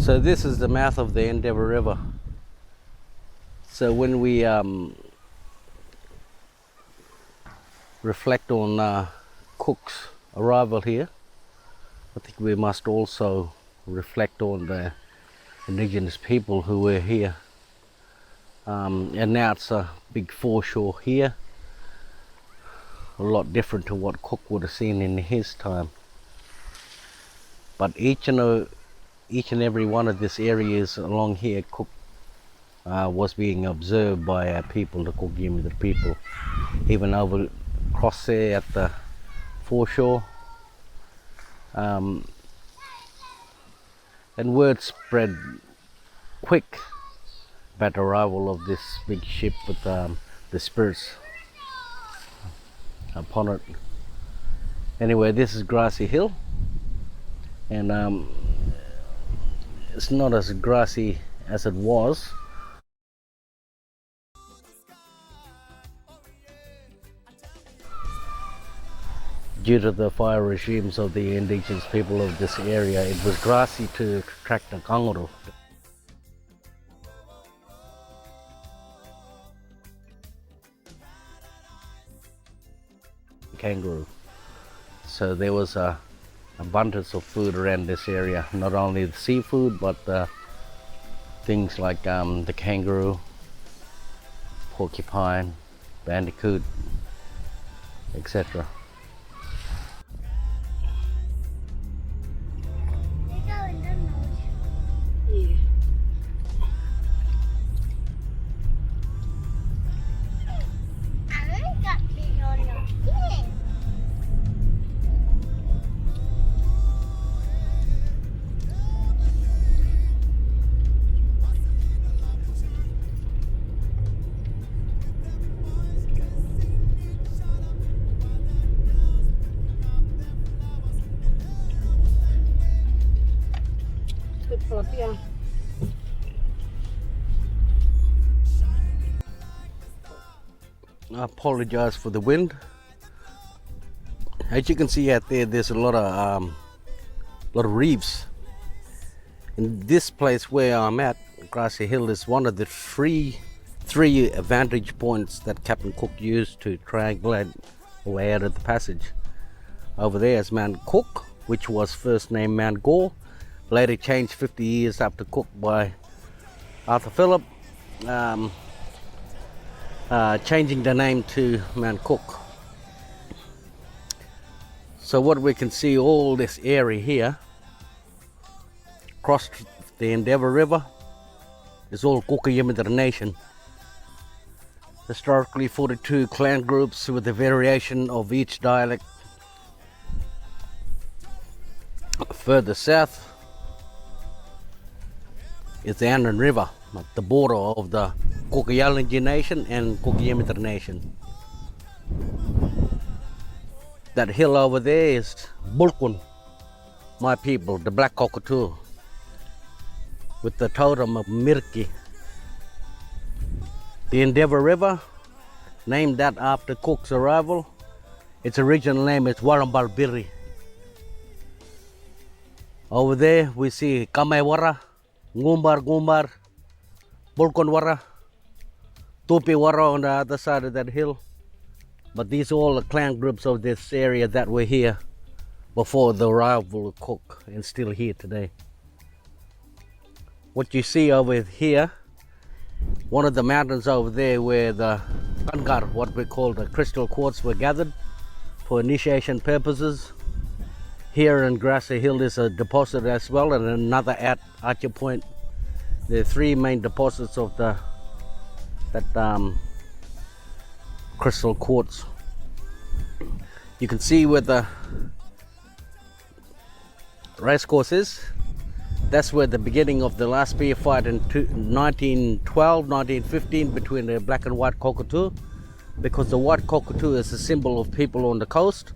So this is the mouth of the Endeavour River. So when we reflect on Cook's arrival here, I think we must also reflect on the indigenous people who were here. And now it's a big foreshore here, a lot different to what Cook would have seen in his time. But each and every one of these areas along here, Cook was being observed by people, the Kuku Yalanji people. Even over across there at the foreshore. And word spread quick about the arrival of this big ship with the spirits upon it. Anyway, this is Grassy Hill, and it's not as grassy as it was. Due to the fire regimes of the indigenous people of this area, it was grassy to attract the kangaroo. Kangaroo. So there was a abundance of food around this area, not only the seafood but things like the kangaroo, porcupine, bandicoot, etc. I apologize for the wind. As you can see out there, there's a lot of reefs. In this place where I'm at, Grassy Hill, is one of the three vantage points that Captain Cook used to triangulate a way out of the passage. Over there is Mount Cook, which was first named Mount Gore, later changed 50 years after Cook by Arthur Phillip, changing the name to Mount Cook. So what we can see, all this area here across the Endeavour River is all Kuku Yalanji Nation. Historically 42 clan groups with a variation of each dialect. Further south is the Annan River, at the border of the Kuku Yalanji Nation and Kuku Yalanji Nation. That hill over there is Bulkun, my people, the black cockatoo, with the totem of Mirki. The Endeavour River, named that after Cook's arrival, its original name is Warrambalbiri. Over there we see Kamaiwara, Ngumbar, Bulkunwara, Tupiwara on the other side of that hill. But these are all the clan groups of this area that were here before the arrival of Cook and still here today. What you see over here, one of the mountains over there where the Kangar, what we call the crystal quartz, were gathered for initiation purposes. Here in Grassy Hill is a deposit as well, and another at Archer Point. There are three main deposits of that crystal quartz. You can see where the racecourse is. That's where the beginning of the last spear fight in 1912, 1915 between the black and white cockatoo, because the white cockatoo is a symbol of people on the coast.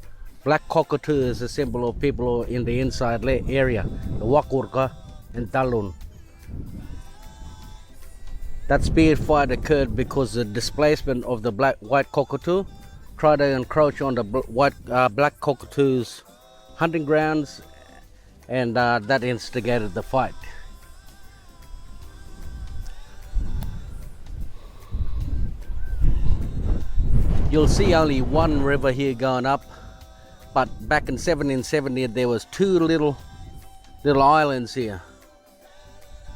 Black cockatoo is a symbol of people in the inside area, the Wakurka and Talun. That spear fight occurred because the displacement of the white cockatoo tried to encroach on the black cockatoo's hunting grounds, and that instigated the fight. You'll see only one river here going up, but back in 1770 there was two little islands here.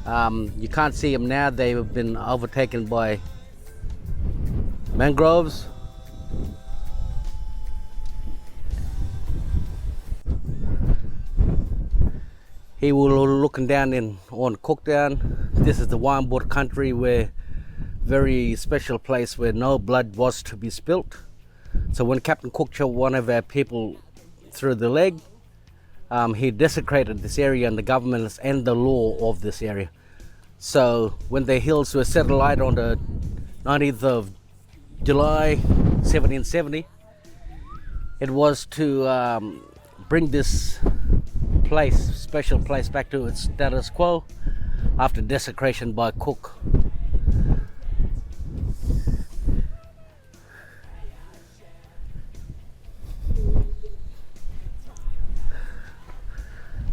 You can't see them now, they've been overtaken by mangroves. Here we're looking down on Cooktown. This is the Wyandotte country, where very special place where no blood was to be spilt. So when Captain Cook shot one of our people through the leg, he desecrated this area and the government and the law of this area. So when the hills were set alight on the 19th of July 1770, it was to bring this special place back to its status quo after desecration by Cook.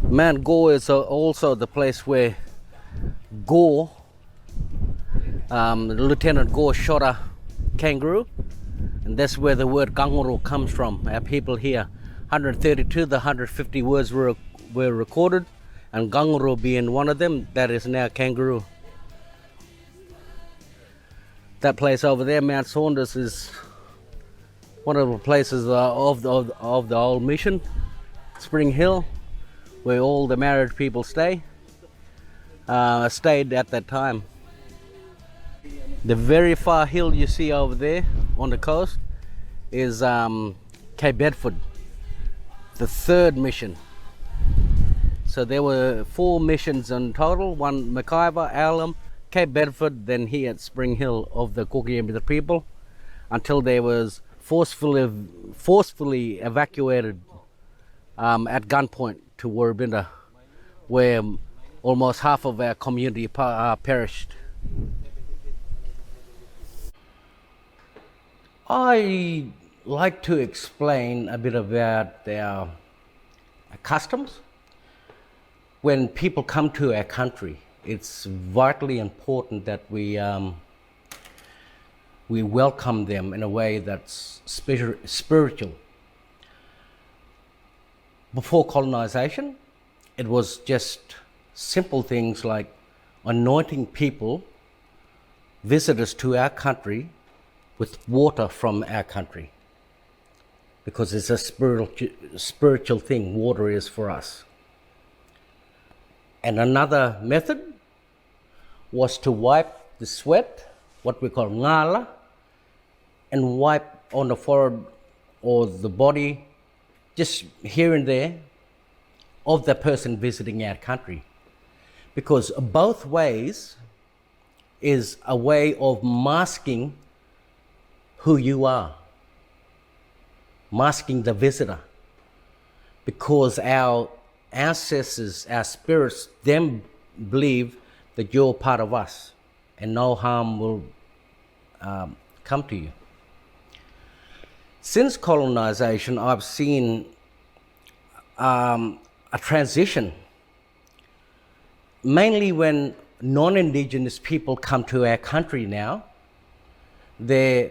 Mount Gore is also the place where Gore, Lieutenant Gore, shot a kangaroo, and that's where the word Ganguru comes from. Our people here, 132 the 150 words were recorded, and Ganguru being one of them. That is now kangaroo. That place over there, Mount Saunders, is one of the places of the old mission, Spring Hill, where all the married people stayed at that time. The very far hill you see over there on the coast is Cape Bedford, the third mission. So there were 4 missions in total: one McIver, Alum, Cape Bedford, then here at Spring Hill of the Kuku Yalanji people, until they was forcefully evacuated at gunpoint to Warrabinda, where almost half of our community perished. I like to explain a bit about our customs. When people come to our country, it's vitally important that we welcome them in a way that's spiritual. Before colonization, it was just simple things like anointing people, visitors to our country, with water from our country, because it's a spiritual thing. Water is for us. And another method was to wipe the sweat, what we call ngala, and wipe on the forehead or the body, just here and there, of the person visiting our country. Because both ways is a way of masking who you are, masking the visitor. Because our ancestors, our spirits, them believe that you're part of us and no harm will come to you. Since colonization, I've seen a transition, mainly when non-Indigenous people come to our country now. There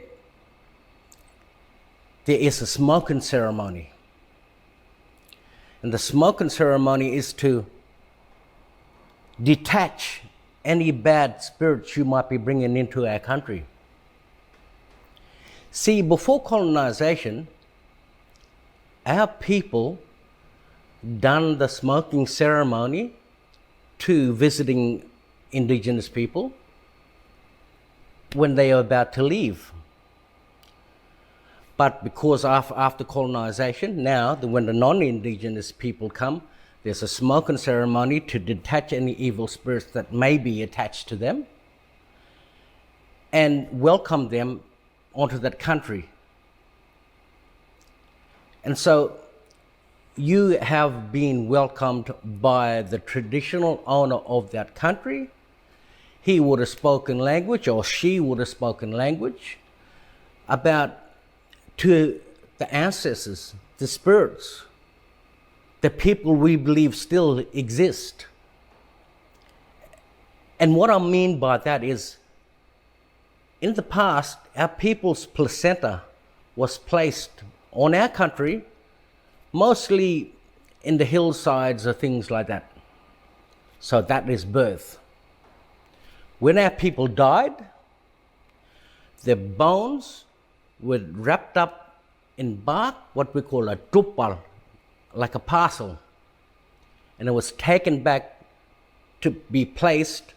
is a smoking ceremony. And the smoking ceremony is to detach any bad spirits you might be bringing into our country. See, before colonization, our people done the smoking ceremony to visiting Indigenous people when they are about to leave. But because after colonization, now when the non-Indigenous people come, there's a smoking ceremony to detach any evil spirits that may be attached to them and welcome them onto that country. And so you have been welcomed by the traditional owner of that country. He would have spoken language, or she would have spoken language about to the ancestors, the spirits, the people we believe still exist. And what I mean by that is, in the past, our people's placenta was placed on our country, mostly in the hillsides or things like that. So that is birth. When our people died, their bones were wrapped up in bark, what we call a tupal, like a parcel, and it was taken back to be placed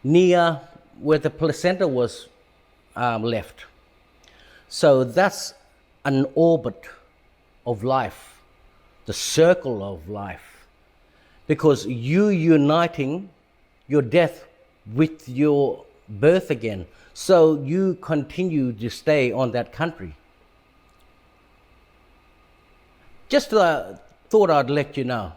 near where the placenta was left. So that's an orbit of life, the circle of life, because you uniting your death with your birth again, so you continue to stay on that country. Just thought I'd let you know.